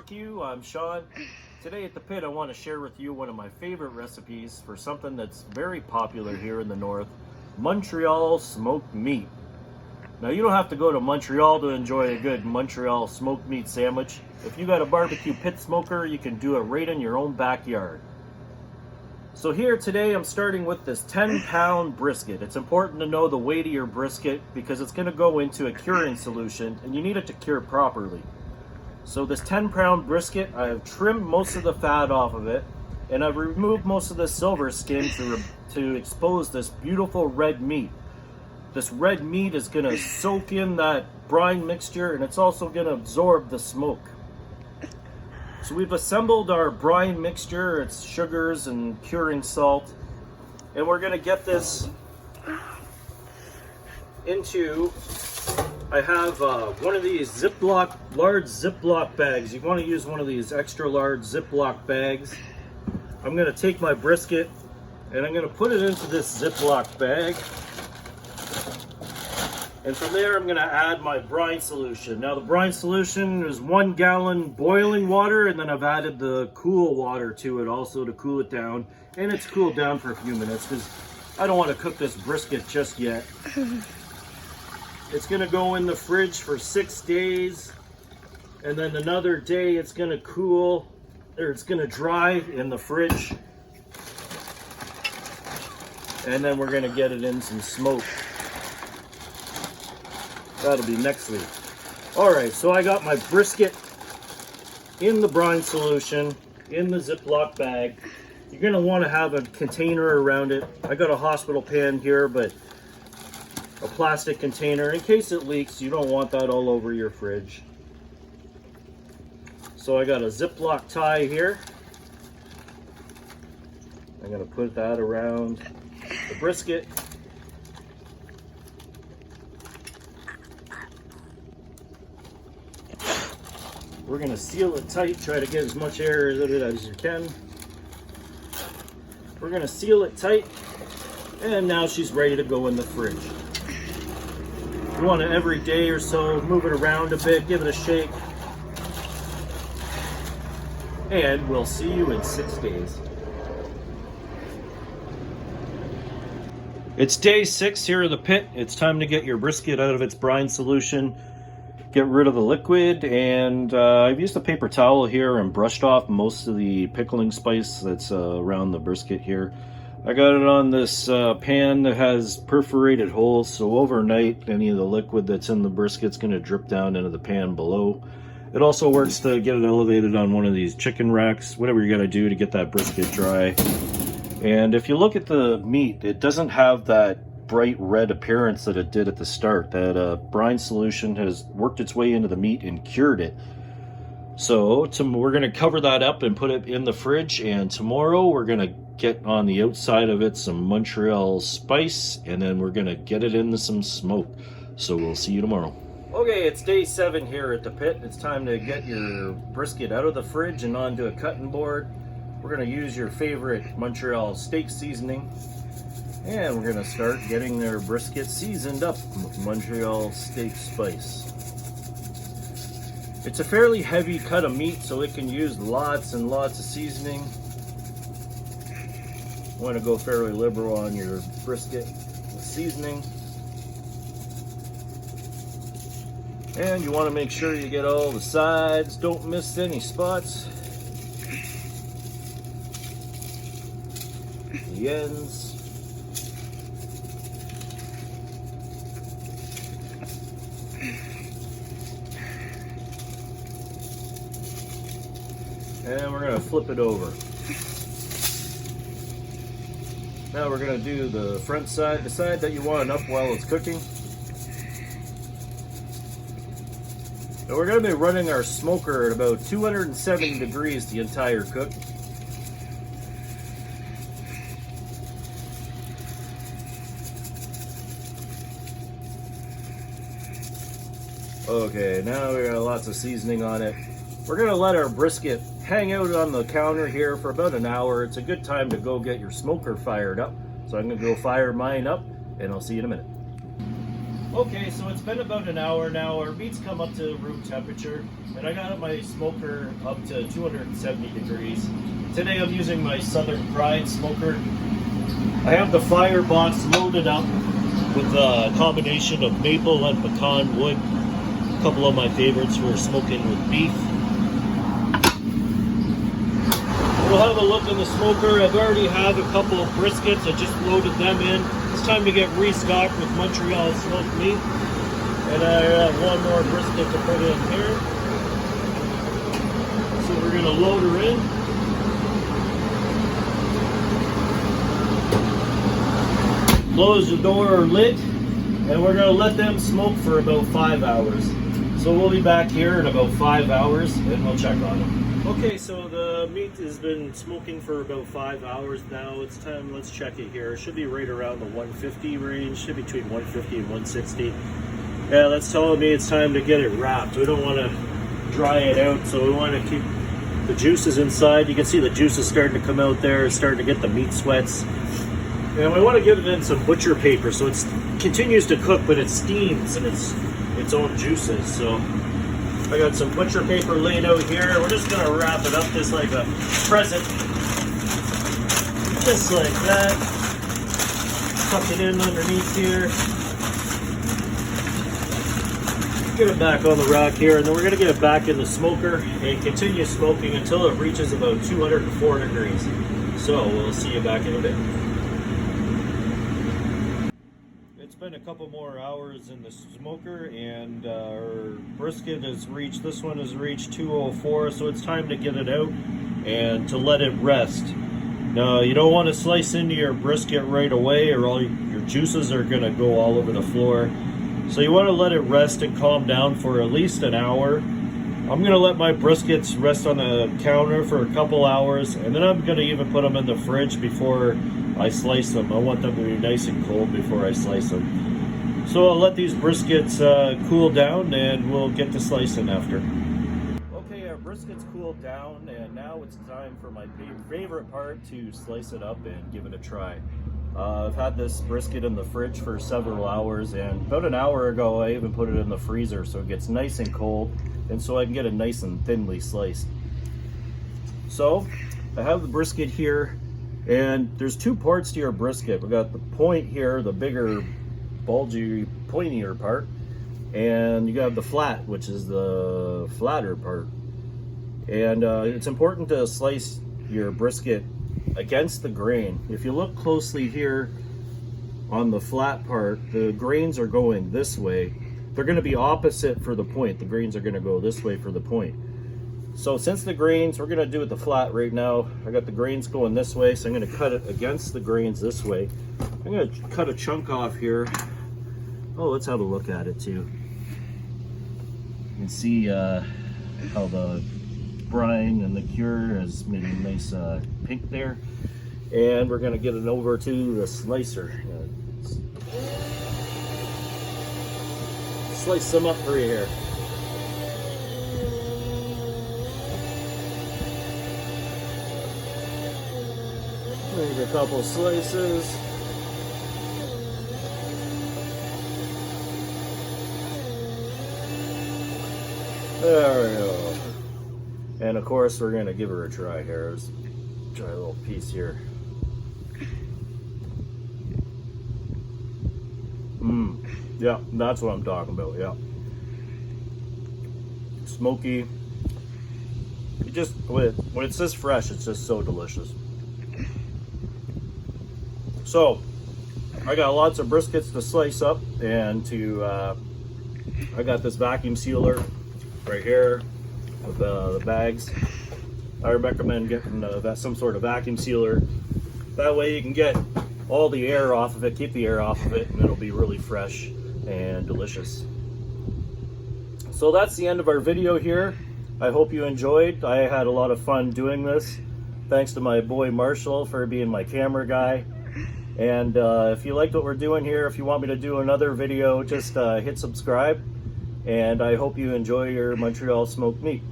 with you. I'm Sean. Today at the pit I want to share with you one of my favorite recipes for something that's very popular here in the north, Montreal smoked meat. Now you don't have to go to Montreal to enjoy a good Montreal smoked meat sandwich. If you got a barbecue pit smoker, you can do it right in your own backyard. So here today I'm starting with this 10-pound brisket. It's important to know the weight of your brisket because it's going to go into a curing solution and you need it to cure properly. So this 10-pound brisket, I have trimmed most of the fat off of it and I've removed most of the silver skin to expose this beautiful red meat. This red meat is going to soak in that brine mixture and it's also going to absorb the smoke. So we've assembled our brine mixture, it's sugars and curing salt, and we're going to get this into, I have one of these large Ziplock bags. You want to use one of these extra large Ziplock bags. I'm going to take my brisket and I'm going to put it into this Ziplock bag. And from there, I'm going to add my brine solution. Now, the brine solution is 1 gallon boiling water, and then I've added the cool water to it also to cool it down. And it's cooled down for a few minutes because I don't want to cook this brisket just yet. It's going to go in the fridge for 6 days, and then another day it's going to cool, or it's going to dry in the fridge. And then we're going to get it in some smoke. That'll be next week. Alright, so I got my brisket in the brine solution, in the Ziploc bag. You're going to want to have a container around it. I got a hospital pan here, but a plastic container. In case it leaks, you don't want that all over your fridge. So I got a Ziploc tie here. I'm going to put that around the brisket. We're going to seal it tight, try to get as much air out of it as you can. We're going to seal it tight, and now she's ready to go in the fridge. You want to every day or so move it around a bit, give it a shake, and we'll see you in 6 days. It's day 6 here at the pit. It's time to get your brisket out of its brine solution. Get rid of the liquid, and I've used a paper towel here and brushed off most of the pickling spice that's around the brisket here. I got it on this pan that has perforated holes, so overnight any of the liquid that's in the brisket's going to drip down into the pan below. It also works to get it elevated on one of these chicken racks, whatever you got to do to get that brisket dry. And if you look at the meat, it doesn't have that bright red appearance that it did at the start. That brine solution has worked its way into the meat and cured it. So we're going to cover that up and put it in the fridge, and tomorrow we're going to get on the outside of it some Montreal spice, and then we're going to get it into some smoke. So we'll see you tomorrow. Okay, it's day 7 here at the pit. It's time to get your brisket out of the fridge and onto a cutting board. We're going to use your favorite Montreal steak seasoning. And we're going to start getting their brisket seasoned up with Montreal steak spice. It's a fairly heavy cut of meat, so it can use lots and lots of seasoning. You want to go fairly liberal on your brisket with seasoning. And you want to make sure you get all the sides, don't miss any spots. The ends. And we're going to flip it over. Now we're going to do the front side, the side that you want up while it's cooking. And we're going to be running our smoker at about 270 degrees the entire cook. Okay, now we got lots of seasoning on it. We're going to let our brisket hang out on the counter here for about an hour. It's a good time to go get your smoker fired up. So I'm going to go fire mine up, and I'll see you in a minute. Okay, so it's been about an hour now. Our meat's come up to room temperature, and I got my smoker up to 270 degrees. Today I'm using my Southern Pride smoker. I have the firebox loaded up with a combination of maple and pecan wood. A couple of my favorites for smoking with beef. We'll have a look in the smoker. I've already have a couple of briskets. I just loaded them in. It's time to get restocked with Montreal smoked meat. And I have one more brisket to put in here. So we're going to load her in. Close the door or lid. And we're going to let them smoke for about 5 hours. So we'll be back here in about 5 hours and we'll check on them. Okay, so the meat has been smoking for about 5 hours now. It's time, let's check it here. It should be right around the 150 range, should be between 150 and 160. Yeah, that's telling me it's time to get it wrapped. We don't want to dry it out, so we want to keep the juices inside. You can see the juices starting to come out there, it's starting to get the meat sweats. And we want to give it in some butcher paper so it continues to cook, but it steams and its own juices. So I got some butcher paper laid out here. We're just going to wrap it up just like a present. Just like that. Tuck it in underneath here. Get it back on the rack here, and then we're going to get it back in the smoker and continue smoking until it reaches about 204 degrees. So we'll see you back in a bit. It's been a couple more hours in the smoker, and our brisket has reached, this one has reached 204, so it's time to get it out and to let it rest. Now, you don't want to slice into your brisket right away or all your juices are going to go all over the floor. So you want to let it rest and calm down for at least an hour. I'm going to let my briskets rest on the counter for a couple hours, and then I'm going to even put them in the fridge before I slice them. I want them to be nice and cold before I slice them. So I'll let these briskets cool down and we'll get to slicing after. Okay, our briskets cooled down and now it's time for my favorite part, to slice it up and give it a try. I've had this brisket in the fridge for several hours, and about an hour ago I even put it in the freezer so it gets nice and cold and so I can get it nice and thinly sliced. So I have the brisket here, and there's two parts to your brisket. We got the point here, the bigger, bulgy, pointier part, and you have the flat, which is the flatter part. And it's important to slice your brisket against the grain. If you look closely here on the flat part, the grains are going this way. They're going to be opposite for the point. The grains are going to go this way for the point. So since the grains, we're going to do it the flat right now. I got the grains going this way, so I'm going to cut it against the grains this way. I'm going to cut a chunk off here. Oh, let's have a look at it too. You can see how the brine and the cure has made a nice pink there. And we're going to get it over to the slicer. Slice some up for you here. Make a couple slices. There we go. And of course, we're gonna give her a try here. Let's try a little piece here. Yeah, that's what I'm talking about. Yeah, smoky. It just when it's this fresh, it's just so delicious. So I got lots of briskets to slice up, and I got this vacuum sealer right here with the bags. I recommend getting some sort of vacuum sealer. That way you can get all the air off of it, keep the air off of it, and it'll be really fresh and delicious. So that's the end of our video here. I hope you enjoyed. I had a lot of fun doing this. Thanks to my boy Marshall for being my camera guy. And if you liked what we're doing here, if you want me to do another video, just hit subscribe. And I hope you enjoy your Montreal smoked meat.